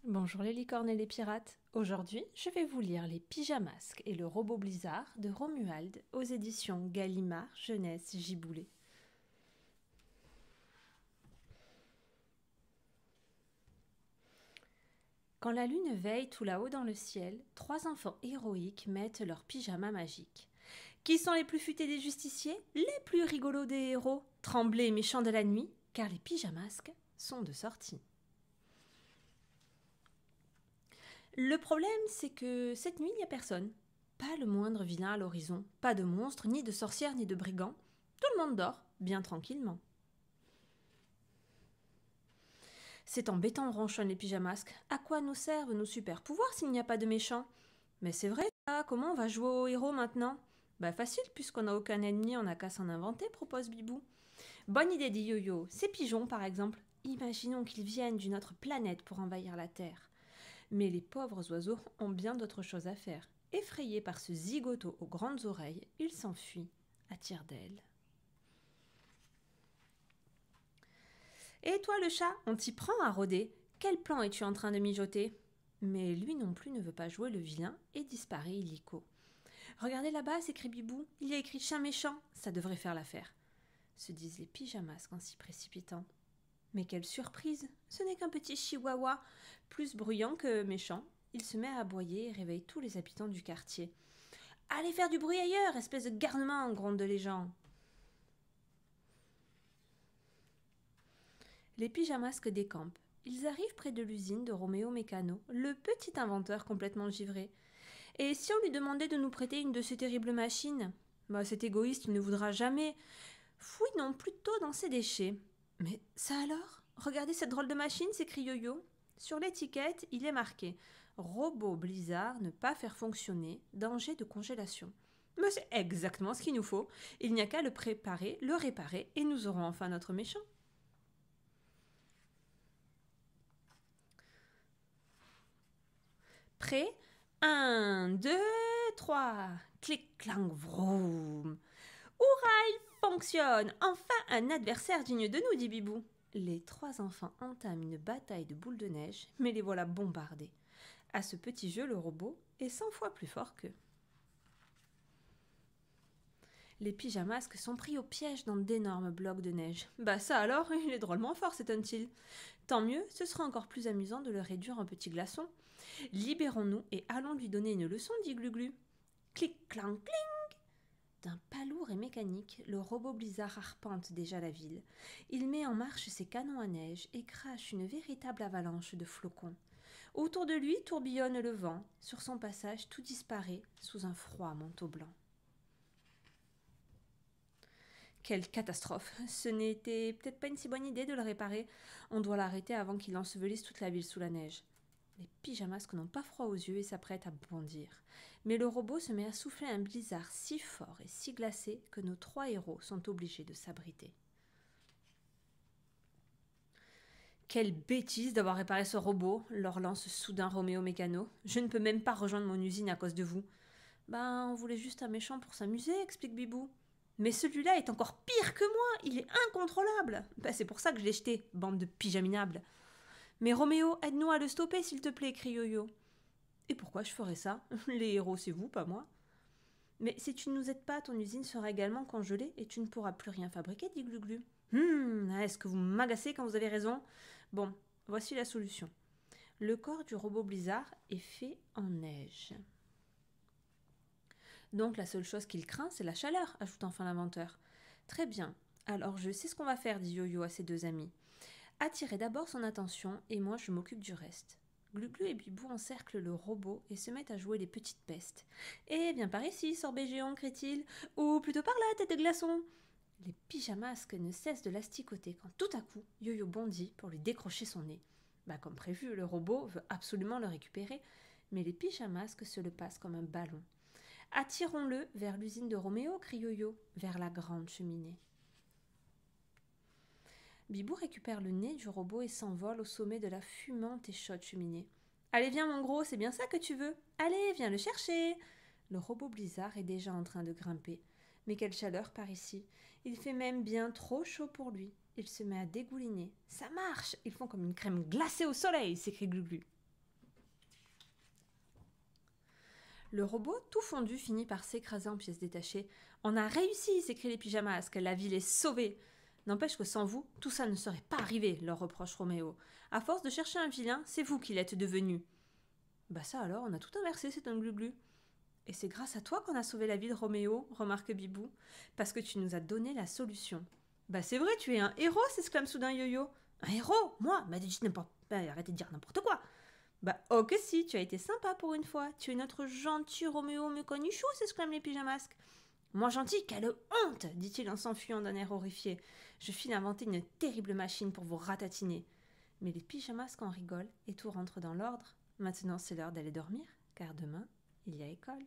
Bonjour les licornes et les pirates. Aujourd'hui, je vais vous lire Les Pyjamasques et le robot blizzard de Romuald aux éditions Gallimard Jeunesse Giboulet. Quand la lune veille tout là-haut dans le ciel, trois enfants héroïques mettent leurs pyjamas magiques. Qui sont les plus futés des justiciers, les plus rigolos des héros, tremblés et méchants de la nuit, car les pyjamasques sont de sortie. Le problème, c'est que cette nuit, il n'y a personne. Pas le moindre vilain à l'horizon, pas de monstres, ni de sorcières, ni de brigands. Tout le monde dort, bien tranquillement. C'est embêtant, ronchonnent les pyjamasques. À quoi nous servent nos super pouvoirs s'il n'y a pas de méchants? Mais c'est vrai, ça, comment on va jouer au héros maintenant? Bah facile, puisqu'on n'a aucun ennemi, on n'a qu'à s'en inventer, propose Bibou. Bonne idée, dit Yo-Yo. Ces pigeons, par exemple. Imaginons qu'ils viennent d'une autre planète pour envahir la Terre. Mais les pauvres oiseaux ont bien d'autres choses à faire. Effrayés par ce zigoto aux grandes oreilles, ils s'enfuient à tire-d'aile. Et toi, le chat, on t'y prend à rôder. Quel plan es-tu en train de mijoter? Mais lui non plus ne veut pas jouer le vilain et disparaît illico. Regardez là-bas, s'écrie Bibou, il y a écrit chat méchant, ça devrait faire l'affaire, se disent les pyjamasques en s'y précipitant. Mais quelle surprise! Ce n'est qu'un petit chihuahua, plus bruyant que méchant. Il se met à aboyer et réveille tous les habitants du quartier. Allez faire du bruit ailleurs, espèce de garnement, grondent les gens. Les pyjamasques décampent. Ils arrivent près de l'usine de Roméo Mécano, le petit inventeur complètement givré. Et si on lui demandait de nous prêter une de ces terribles machines? Bah, cet égoïste, il ne voudra jamais. Fouinons plutôt dans ses déchets. Mais ça alors? Regardez cette drôle de machine, s'écrie Yo-Yo. Sur l'étiquette, il est marqué Robot Blizzard ne pas faire fonctionner, danger de congélation. Mais c'est exactement ce qu'il nous faut. Il n'y a qu'à le préparer, le réparer, et nous aurons enfin notre méchant. Prêt? 1, 2, 3. Clic, clang, vroom. Hurrah, il fonctionne! Enfin un adversaire digne de nous, dit Bibou. Les trois enfants entament une bataille de boules de neige, mais les voilà bombardés. À ce petit jeu, le robot est 100 fois plus fort qu'eux. Les pyjamasques sont pris au piège dans d'énormes blocs de neige. Bah ça alors, il est drôlement fort, s'étonne-t-il. Tant mieux, ce sera encore plus amusant de le réduire en petits glaçons. Libérons-nous et allons lui donner une leçon, dit Glu-Glu. Clic, clang, cling. D'un pas lourd et mécanique, le robot blizzard arpente déjà la ville. Il met en marche ses canons à neige et crache une véritable avalanche de flocons. Autour de lui tourbillonne le vent. Sur son passage, tout disparaît sous un froid manteau blanc. Quelle catastrophe! Ce n'était peut-être pas une si bonne idée de le réparer. On doit l'arrêter avant qu'il ensevelisse toute la ville sous la neige. Les pyjamasques n'ont pas froid aux yeux et s'apprêtent à bondir. Mais le robot se met à souffler un blizzard si fort et si glacé que nos trois héros sont obligés de s'abriter. Quelle bêtise d'avoir réparé ce robot, leur lance soudain Roméo Mécano. Je ne peux même pas rejoindre mon usine à cause de vous. Ben, on voulait juste un méchant pour s'amuser, explique Bibou. Mais celui-là est encore pire que moi, il est incontrôlable. Ben, c'est pour ça que je l'ai jeté, bande de pyjaminables. Mais Roméo, aide-nous à le stopper, s'il te plaît, crie Yo-Yo. Et pourquoi je ferais ça? Les héros, c'est vous, pas moi. Mais si tu ne nous aides pas, ton usine sera également congelée et tu ne pourras plus rien fabriquer, dit Glu-Glu. Est-ce que vous m'agacez quand vous avez raison? Bon, voici la solution. Le corps du robot blizzard est fait en neige. Donc la seule chose qu'il craint, c'est la chaleur, ajoute enfin l'inventeur. Très bien. Alors je sais ce qu'on va faire, dit Yo-Yo à ses deux amis. Attirez d'abord son attention et moi je m'occupe du reste. Glu-Glu et Bibou encerclent le robot et se mettent à jouer les petites pestes. Eh bien par ici, sorbet géant, crie-t-il, ou plutôt par là, tête de glaçon. Les pyjamasques ne cessent de l'asticoter quand tout à coup, Yo-Yo bondit pour lui décrocher son nez. Comme prévu, le robot veut absolument le récupérer, mais les pyjamasques se le passent comme un ballon. Attirons-le vers l'usine de Roméo, crie Yo-Yo, vers la grande cheminée. Bibou récupère le nez du robot et s'envole au sommet de la fumante et chaude cheminée. Allez, viens, mon gros, c'est bien ça que tu veux. Allez, viens le chercher. Le robot blizzard est déjà en train de grimper. Mais quelle chaleur par ici. Il fait même bien trop chaud pour lui. Il se met à dégouliner. Ça marche. Ils font comme une crème glacée au soleil, s'écrie Glu-Glu. Le robot, tout fondu, finit par s'écraser en pièces détachées. On a réussi, s'écrient les pyjamasques, la ville est sauvée. N'empêche que sans vous, tout ça ne serait pas arrivé, leur reproche Roméo. À force de chercher un vilain, c'est vous qui l'êtes devenu. Bah ça alors, on a tout inversé, c'est un glu-glu. Et c'est grâce à toi qu'on a sauvé la vie de Roméo, remarque Bibou, parce que tu nous as donné la solution. Bah c'est vrai, tu es un héros, s'exclame soudain Yo-Yo. Un héros? Moi? Bah dites n'importe... arrêtez de dire n'importe quoi. Bah oh que si, tu as été sympa pour une fois. Tu es notre gentil Roméo méconnichou, s'exclament les pyjamasques. Moi gentil, quelle honte, dit-il en s'enfuyant d'un air horrifié. Je file inventer une terrible machine pour vous ratatiner. Mais les pyjamasques en rigolent et tout rentre dans l'ordre. Maintenant c'est l'heure d'aller dormir, car demain, il y a école.